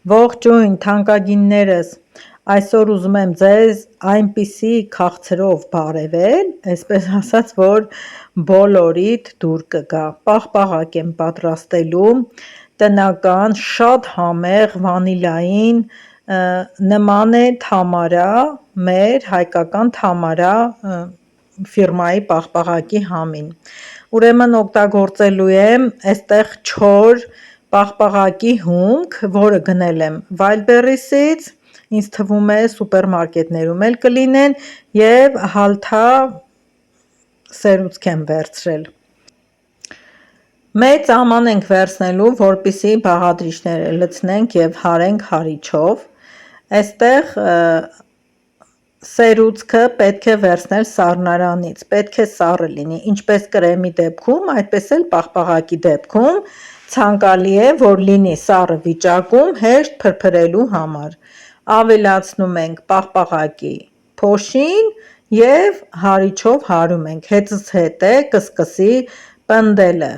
Ողջույն թանկագիններս, այսօր ուզում եմ ձեզ այնպիսի քաղցրով բարևել, այսպես ասած, որ բոլորիդ դուր կգա։ Պաղպաղակ եմ պատրաստելու, տնական, շատ համեղ, վանիլային, նման է Թամարա, մեր հայկական Թամարա ֆիրմայի պաղպաղակի համին։ Ուրեմն օգտագործելու եմ այստեղ չոր պաղպաղակի հումք, որը գնել եմ Wildberries-ից, ինձ թվում է սուպերմարկետներում էլ կլինեն, և հալթա սերուցք եմ վերցրել։ Մեծ աման ենք վերցնելու, որպեսզի բաղադրիչները լցնենք և հարենք հարիչով։ Այստեղ սերուցքը պետք է վերցնել սառնարանից, պետք է սառը լինի, ինչպես կրեմի դեպքում, այդպես էլ պաղպաղակի դեպքում ցանկալի է, որ լինի սառը վիճակում հեշտ փրփրելու համար։ Ավելացնում ենք պաղպաղակի փոշին և հարիչով հարում ենք, հետզհետե կսկսի պնդելը,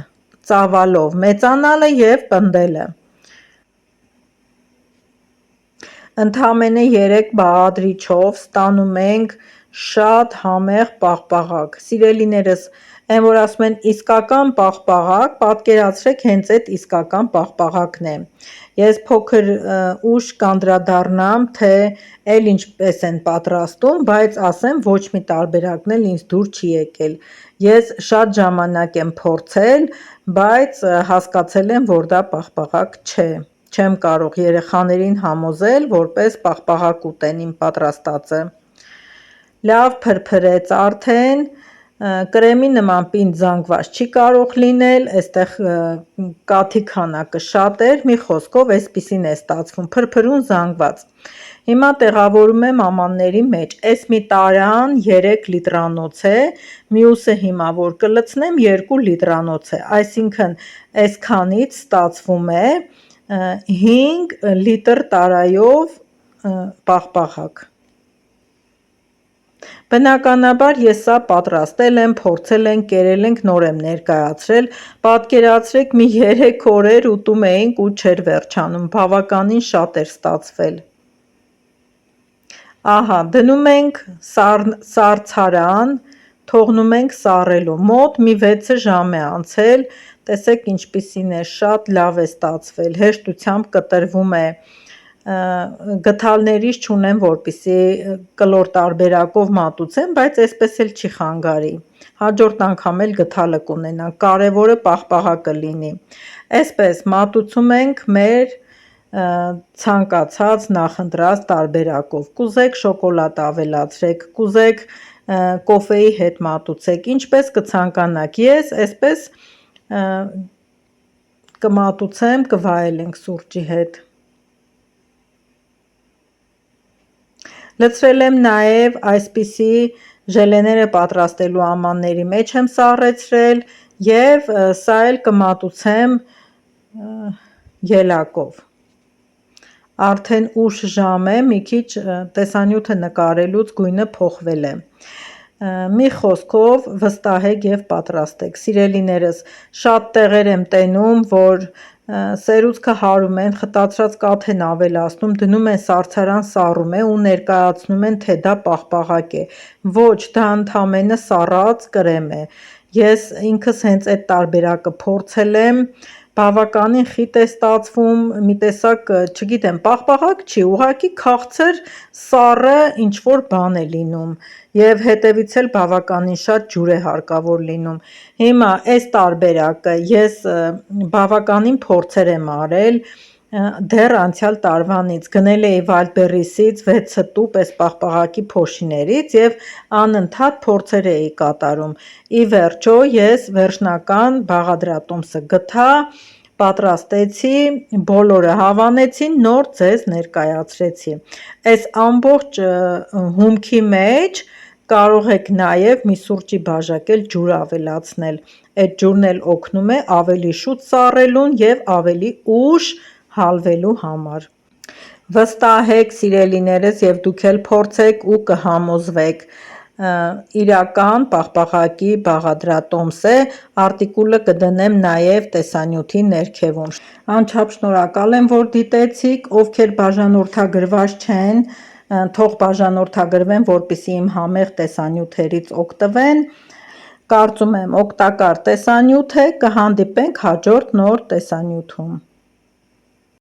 ծավալով մեծանալը և պնդելը։ Ընդամենը 3 բաղադրիչով ստանում ենք շատ համեղ պաղպաղակ։ Սիրելիներս, այն որ ասում են իսկական պաղպաղակ, պատկերացրեք հենց այդ իսկական պաղպաղակն է։ Ես փոքր ուշ կանդրադառնամ, թե էլ ինչպես են պատրաստում, բայց ասեմ ոչ մի տարբերակն էլ ինձ դուր չի եկել։ Ես շատ ժամանակ եմ փորձել, բայց հասկացել եմ, որ դա պաղպաղակ չէ։ Չեմ կարող երեխաներին համոզել, որպես պաղպաղակ ուտեն իմ պատրաստածը։ Լավ փրփրեց արդեն, կրեմի նման պինդ զանգված չի կարող լինել, այստեղ կաթի քանակը շատ էր, մի խոսքով այսպիսին է ստացվում, փրփրուն զանգված։ Հիմա տեղավորում եմ ամանների մեջ, այս մի տարան 3 լիտրանոց է, մյուսը հիմա որ կլցնեմ 2 լիտրանոց է, այսինքն այսքանից ստացվում է 5 լիտր տարայով պաղպաղակ։ Բնականաբար ես սա պատրաստել եմ, փորձել ենք, կերել ենք, նոր եմ ներկայացրել, պատկերացրեք մի 3 օրեր ուտում էինք ու չէր վերջանում, բավականին շատ էր ստացվել։ Ահա, դնում ենք սառցարան, թողնում ենք սառելու, մոտ մի 6 ժամ է անցել, տեսեք ինչպիսին է, շատ լավ է ստացվել, հեշտությամբ կտրվում է, գդալներիս չունեմ, որպեսզի կլոր տարբերակով մատուցեմ, բայց այսպես էլ չի խանգարի, հաջորդ անգամ էլ գդալը կունենանք, կարևորը պաղպաղակը լինի։ Այսպես մատուցում ենք մեր ցանկացած նախընտրած տարբերակով, կուզեք շոկոլադ ավելացրեք, կուզեք կոֆեի հետ մատուցեք, ինչպես կցանկանաք, ես այսպես կմատուցեմ, կվայելենք սուրճի հետ։ Լցրել եմ նաև այսպիսի ժելեները պատրաստելու ամանների մեջ եմ սառեցրել և սա էլ կմատուցեմ ելակով։ Արդեն ուշ ժամ է, մի քիչ տեսանյութը նկարելուց գույնը փոխվել է։ Մի խոսքով վստահեք և պատրաստեք։ Սիրելիներս, շատ տեղեր եմ տենում, որ սերուցքը հարում են, խտացրած կաթ են ավելացնում, դնում են սառցարան սառում է ու ներկայացնում են, թե դա պաղպաղակ է։ Ոչ, դա ընդամենը սառած կրեմ է։ Ես ինքս հենց այդ տարբերակը փորձել եմ, բավականին խիտ է ստացվում, մի տեսակ, չգիտեմ, պաղպաղակ չի, ուղղակի քաղցր սառը ինչ-որ բան է լինում և հետևից էլ բավականին շատ ջուր է հարկավոր լինում։ Հիմա այս տարբերակը ես բավականին փորձեր եմ արել, դեռ անցյալ տարվանից գնել էի Wildberries-ից 6 տուփ այս պաղպաղակի փոշիներից և անընդհատ փորձեր էի կատարում։ Ի վերջո ես վերջնական բաղադրատոմսը գտա, պատրաստեցի, բոլորը հավանեցի, նոր ձեզ ներկայացրեցի։ Այս ամբողջ հումքի մեջ կարող եք նաև մի սուրճի բաժակ էլ ջուր ավելացնել, այդ ջուրն էլ օգնում է ավելի շուտ սառելուն և ավելի ուշ հալվելու համար։ Վստահեք սիրելիներս և դուք էլ փորձեք ու կհամոզվեք, իրական պաղպաղակի բաղադրատոմս է, արտիկուլը կդնեմ նաև տեսանյութի ներքևում։ Անչափ շնորհակալ եմ, որ դիտեցիք, ովքեր բաժանորդագրված չեն, թող բաժանորդագրվեն, որպեսզի իմ համեղ տեսանյութերից օգտվեն։ Կարծում եմ օգտակար տեսանյութ է, կհանդիպենք հաջորդ նոր տեսանյութում։